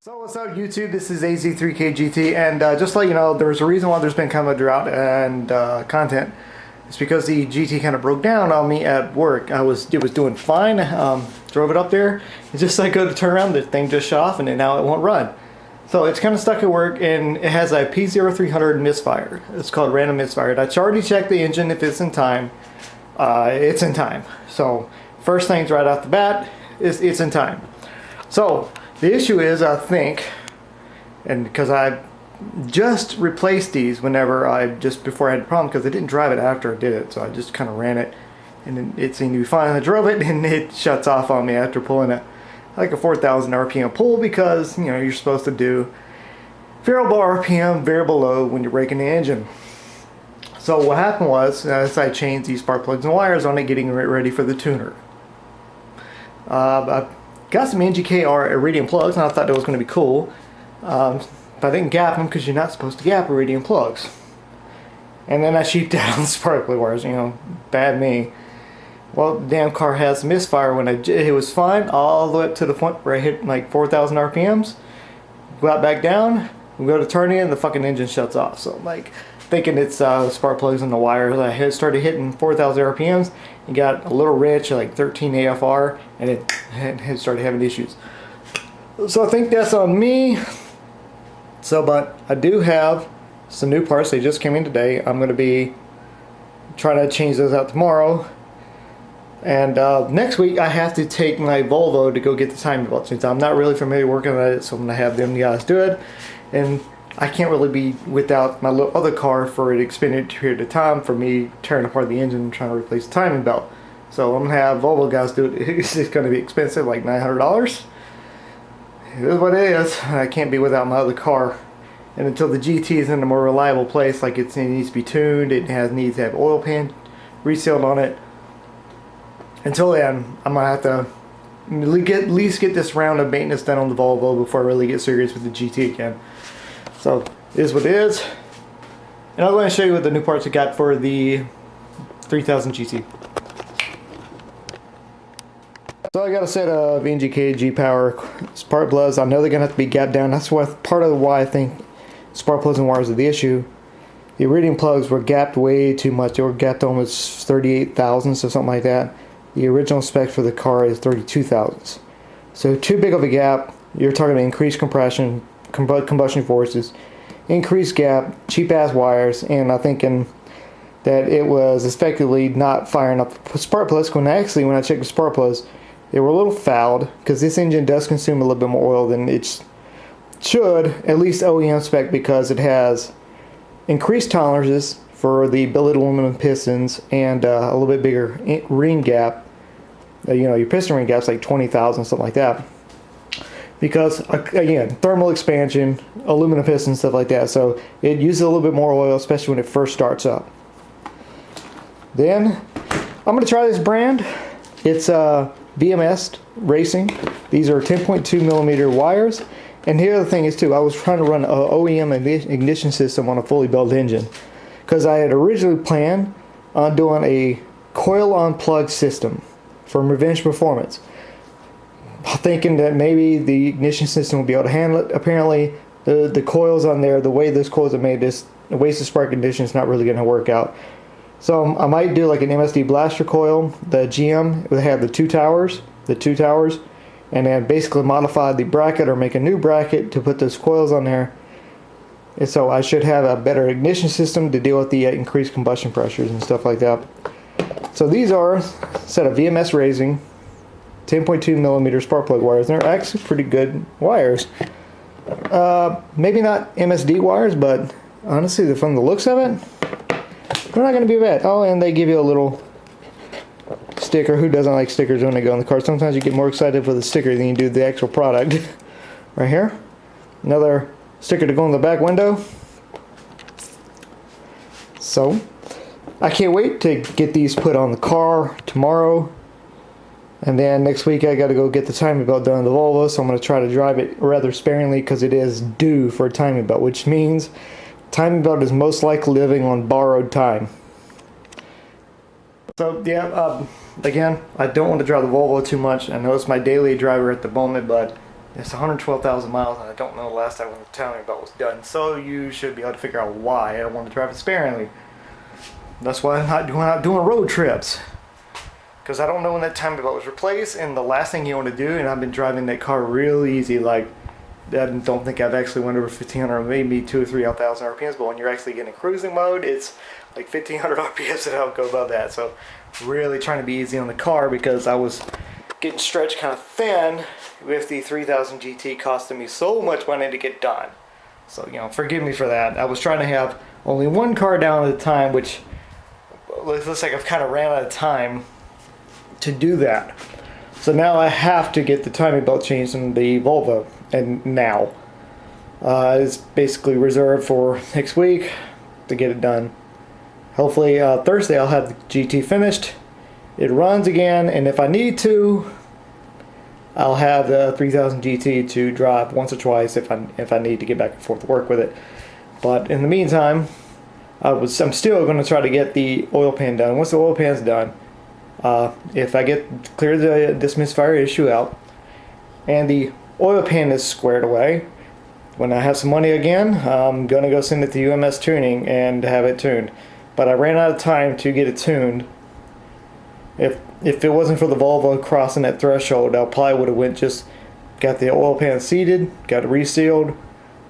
So what's up YouTube, this is AZ3KGT, and just to let you know, there's a reason why there's been kind of a drought and content. It's because the GT kind of broke down on me at work. It was doing fine, drove it up there, and just like go to turn around, the thing just shut off and then now it won't run. So it's kind of stuck at work, and it has a P0300 misfire. It's called random misfire. I already checked the engine if it's in time. It's in time. So first things right off the bat is it's in time. So the issue is, I think, and because I just replaced these before I had a problem, because I didn't drive it after I did it, so I just kind of ran it, and then it seemed to be fine. I drove it, and it shuts off on me after pulling like a 4,000 RPM pull, because you're supposed to do variable RPM, variable load when you're braking the engine. So what happened was, as I changed these spark plugs and wires on it, getting it ready for the tuner. I got some NGKR iridium plugs, and I thought that was going to be cool. But I didn't gap them because you're not supposed to gap iridium plugs. And then I sheeped out on the spark plug wires, bad me. Well, the damn car has misfire. When it was fine all the way up to the point where I hit like 4,000 RPMs. Go out back down, we go to turn in, the fucking engine shuts off. So I'm like thinking it's spark plugs and the wires. I started hitting 4,000 RPMs and got a little rich, like 13 AFR, and it started having issues. So I think that's on me. But I do have some new parts. They just came in today. I'm going to be trying to change those out tomorrow. And next week I have to take my Volvo to go get the timing belt, since I'm not really familiar working on it, so I'm going to have them guys do it. And I can't really be without my other car for an extended period of time for me tearing apart the engine and trying to replace the timing belt. So I'm going to have Volvo guys do it. It's going to be expensive, like $900. It is what it is. I can't be without my other car. And until the GT is in a more reliable place, like it needs to be tuned, it needs to have oil pan resealed on it. Until then, I'm going to have to at least get this round of maintenance done on the Volvo before I really get serious with the GT again. So, it is what it is. And I'm going to show you what the new parts I got for the 3000 GT. So I got a set of NGK G-Power spark plugs. I know they're going to have to be gapped down. That's part of why I think spark plugs and wires are the issue. The iridium plugs were gapped way too much. They were gapped almost 38 thousandths or something like that. The original spec for the car is 32 thousandths. So too big of a gap. You're talking about increased compression, combustion forces, increased gap, cheap ass wires, and I'm thinking that it was effectively not firing up the spark plugs. When I checked the spark plugs, they were a little fouled, because this engine does consume a little bit more oil than it should, at least OEM spec, because it has increased tolerances for the billet aluminum pistons and a little bit bigger ring gap. Your piston ring gap's like 20 thousandths, something like that. Because, again, thermal expansion, aluminum pistons, stuff like that. So it uses a little bit more oil, especially when it first starts up. Then, I'm going to try this brand. It's VMS Racing. These are 10.2 millimeter wires. And here the thing is, too, I was trying to run an OEM ignition system on a fully built engine, because I had originally planned on doing a coil on plug system from Revenge Performance, thinking that maybe the ignition system would be able to handle it. Apparently, the coils on there, the way those coils are made, the wasted spark ignition is not really going to work out. So I might do like an MSD blaster coil, the GM, they have the two towers, and then basically modify the bracket or make a new bracket to put those coils on there. And so I should have a better ignition system to deal with the increased combustion pressures and stuff like that. So these are a set of VMS Racing 10.2 millimeter spark plug wires. They're actually pretty good wires. Maybe not MSD wires, but honestly, from the looks of it, they're not going to be bad. Oh, and they give you a little sticker. Who doesn't like stickers when they go in the car? Sometimes you get more excited for the sticker than you do the actual product. Right here, another sticker to go in the back window. So I can't wait to get these put on the car tomorrow. And then next week I got to go get the timing belt done on the Volvo, so I'm going to try to drive it rather sparingly, because it is due for a timing belt, which means timing belt is most likely living on borrowed time. So yeah, again, I don't want to drive the Volvo too much. I know it's my daily driver at the moment, but It's 112,000 miles, and I don't know the last time when the timing belt was done. So you should be able to figure out why I want to drive it sparingly. That's why I'm not doing road trips. Because I don't know when that timing belt was replaced, and the last thing you want to do, and I've been driving that car real easy, like, I don't think I've actually went over 1,500, maybe 2,000 or 3,000 RPMs, but when you're actually getting cruising mode, it's like 1,500 RPMs, and I don't go above that. So really trying to be easy on the car, because I was getting stretched kind of thin with the 3000 GT costing me so much money to get done. So, you know, forgive me for that. I was trying to have only one car down at a time, which looks like I've kind of ran out of time to do that. So now I have to get the timing belt changed in the Volvo, and now. It's basically reserved for next week to get it done. Hopefully Thursday I'll have the GT finished. It runs again, and if I need to, I'll have the 3000 GT to drive once or twice if I need to get back and forth to work with it. But in the meantime, I'm still going to try to get the oil pan done. Once the oil pan's done, if I clear this misfire issue out, and the oil pan is squared away, when I have some money again, I'm going to go send it to UMS Tuning and have it tuned. But I ran out of time to get it tuned. If it wasn't for the Volvo crossing that threshold, I probably would have got the oil pan seated, got it resealed,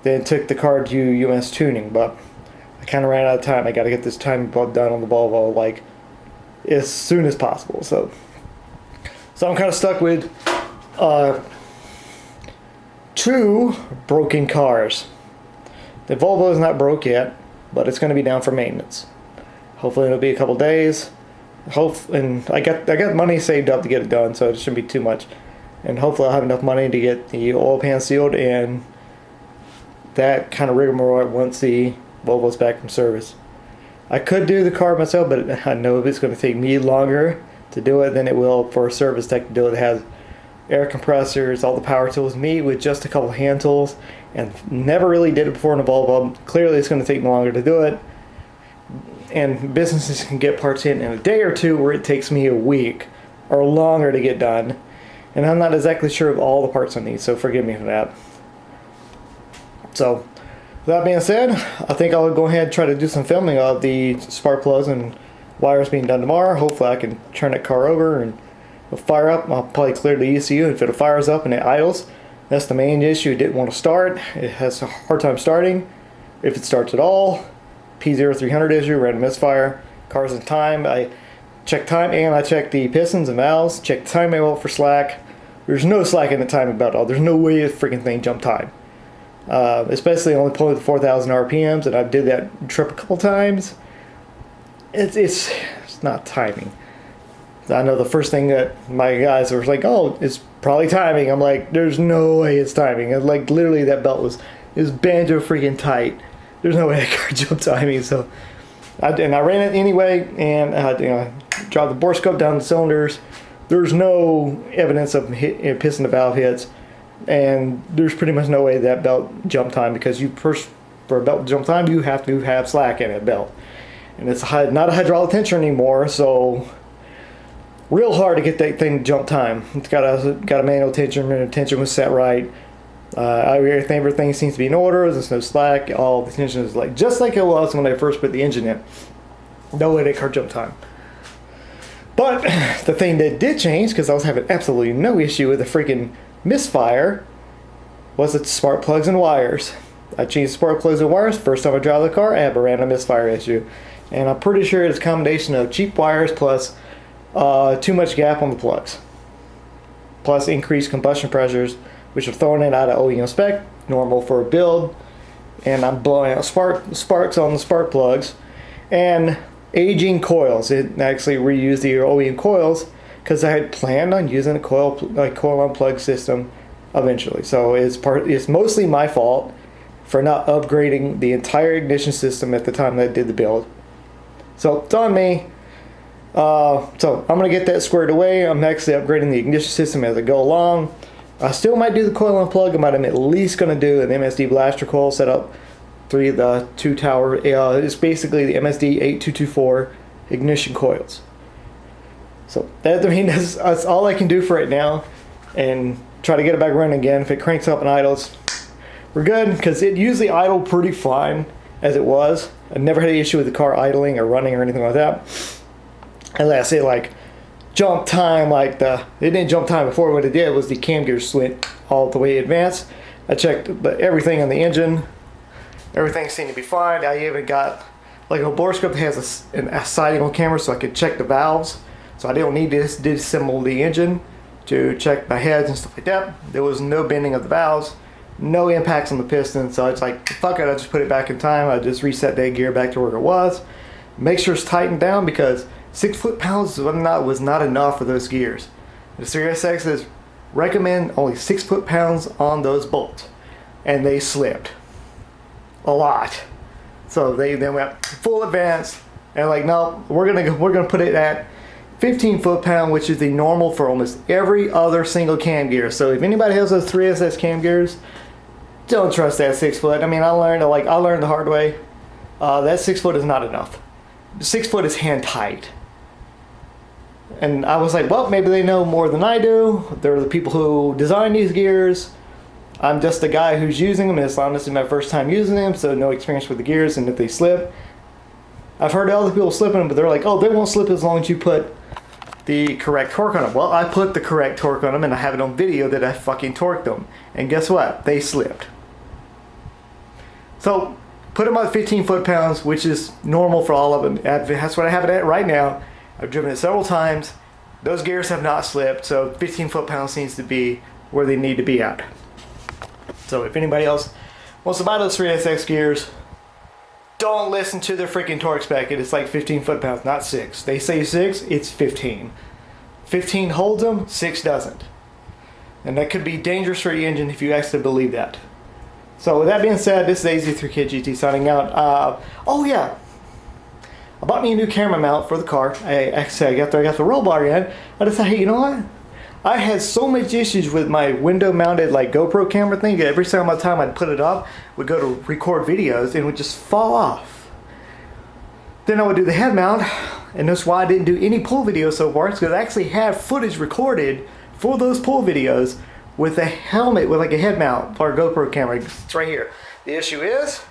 then took the car to UMS Tuning. But I kind of ran out of time. I got to get this timing belt done on the Volvo like as soon as possible. So I'm kind of stuck with 2 broken cars. The Volvo is not broke yet, but it's going to be down for maintenance. Hopefully it'll be a couple days. And I got money saved up to get it done, so it shouldn't be too much. And hopefully I'll have enough money to get the oil pan sealed and that kind of rigmarole once the Volvo's back from service. I could do the car myself, but I know it's going to take me longer to do it than it will for a service tech to do it. It has air compressors, all the power tools, me with just a couple hand tools, and never really did it before in a Volvo. Clearly it's going to take me longer to do it. And businesses can get parts in a day or two, where it takes me a week or longer to get done. And I'm not exactly sure of all the parts I need, so forgive me for that. So, with that being said, I think I'll go ahead and try to do some filming of the spark plugs and wires being done tomorrow. Hopefully I can turn that car over and it'll fire up. I'll probably clear the ECU. If it fires up and it idles, that's the main issue. It didn't want to start. It has a hard time starting. If it starts at all, P0300 issue, random misfire, cars in time. I check time, and I check the pistons and valves, check the timing belt for slack. There's no slack in the timing belt at all. There's no way this freaking thing jumped time. Especially only pulling with 4,000 RPMs, and I did that trip a couple times. It's not timing. I know the first thing that my guys were like, oh, it's probably timing. I'm like, there's no way it's timing. And like literally that belt is banjo freaking tight. There's no way that car jumped timing. So I ran it anyway, and dropped the bore scope down the cylinders. There's no evidence of piston to valve hits, and there's pretty much no way that belt jumped time, because for a belt to jump time, you have to have slack in that belt, and it's not a hydraulic tensioner anymore, so real hard to get that thing to jump time. It's got a manual tension, and the tension was set right. Everything seems to be in order. There's no slack. All the tension is just like it was when I first put the engine in. No way that car jumped time. But the thing that did change, because I was having absolutely no issue with the freaking misfire, was the spark plugs and wires. I changed spark plugs and wires. First time I drive the car, I have a random misfire issue. And I'm pretty sure it's a combination of cheap wires plus too much gap on the plugs. Plus increased combustion pressures, which are throwing it out of OEM spec, normal for a build. And I'm blowing out sparks on the spark plugs. And aging coils. It actually reused the OEM coils, because I had planned on using a coil unplug system eventually. So it's mostly my fault for not upgrading the entire ignition system at the time that I did the build. So it's on me. So I'm going to get that squared away. I'm actually upgrading the ignition system as I go along. I still might do the coil unplug. I'm at least going to do an MSD blaster coil setup. The 2 tower. It's basically the MSD 8224 ignition coils. So that's all I can do for right now, and try to get it back running again. If it cranks up and idles, we're good, because it usually idled pretty fine as it was. I never had an issue with the car idling or running or anything like that. And like I said, like jump time, it didn't jump time before. What it did was the cam gears went all the way advanced. I checked everything on the engine. Everything seemed to be fine. I even got like a borescope that has a sighting on camera, so I could check the valves. So I didn't need to disassemble the engine to check my heads and stuff like that. There was no bending of the valves, no impacts on the piston. So it's like, fuck it, I just put it back in time. I just reset that gear back to where it was. Make sure it's tightened down, because 6 foot-pounds was not enough for those gears. The Series X says recommend only 6 foot-pounds on those bolts, and they slipped a lot. So they then went full advance, and like, no, we're gonna put it at 15 foot-pound, which is the normal for almost every other single cam gear. So if anybody has those 3SS cam gears, don't trust that 6 foot. I mean, I learned the hard way. That 6 foot is not enough. 6 foot is hand tight. And I was like, well, maybe they know more than I do. They're the people who design these gears. I'm just the guy who's using them, and it's honestly my first time using them, so no experience with the gears. And if they slip, I've heard other people slipping them, but they're like, oh, they won't slip as long as you put the correct torque on them. Well, I put the correct torque on them, and I have it on video that I fucking torqued them. And guess what? They slipped. So put them at 15 foot-pounds, which is normal for all of them. That's what I have it at right now. I've driven it several times. Those gears have not slipped, so 15 foot-pounds seems to be where they need to be at. So if anybody else wants to buy those 3SX gears, don't listen to their freaking torque spec. It's like 15 foot-pounds, not 6. They say 6, it's 15. 15 holds them, 6 doesn't. And that could be dangerous for your engine if you actually believe that. So with that being said, this is AZ3K GT signing out. Oh yeah, I bought me a new camera mount for the car. I got the roll bar in. I decided, hey, you know what? I had so much issues with my window mounted like GoPro camera thing. Every single time I'd put it up, would go to record videos and it would just fall off. Then I would do the head mount, and that's why I didn't do any pull videos so far, because I actually have footage recorded for those pull videos with a helmet with like a head mount for a GoPro camera. It's right here. The issue is,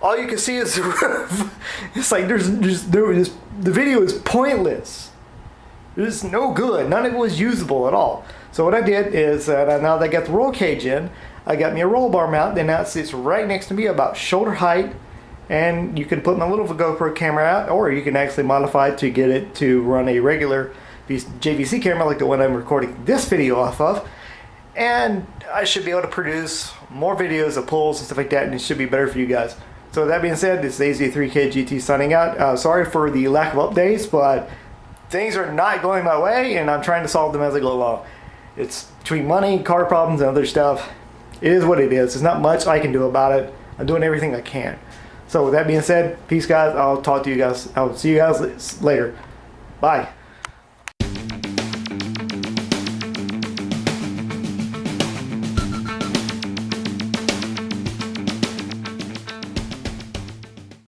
all you can see is the roof. It's like the video is pointless. It's no good. None of it was usable at all. So what I did is, now that I got the roll cage in, I got me a roll bar mount. Then now it sits right next to me, about shoulder height, and you can put my little GoPro camera out, or you can actually modify it to get it to run a regular JVC camera like the one I'm recording this video off of. And I should be able to produce more videos of pulls and stuff like that, and it should be better for you guys. So with that being said, this is AZ3K GT signing out. Sorry for the lack of updates, but things are not going my way, and I'm trying to solve them as I go along. It's between money, car problems, and other stuff. It is what it is. There's not much I can do about it. I'm doing everything I can. So with that being said, peace guys. I'll talk to you guys. I'll see you guys later. Bye.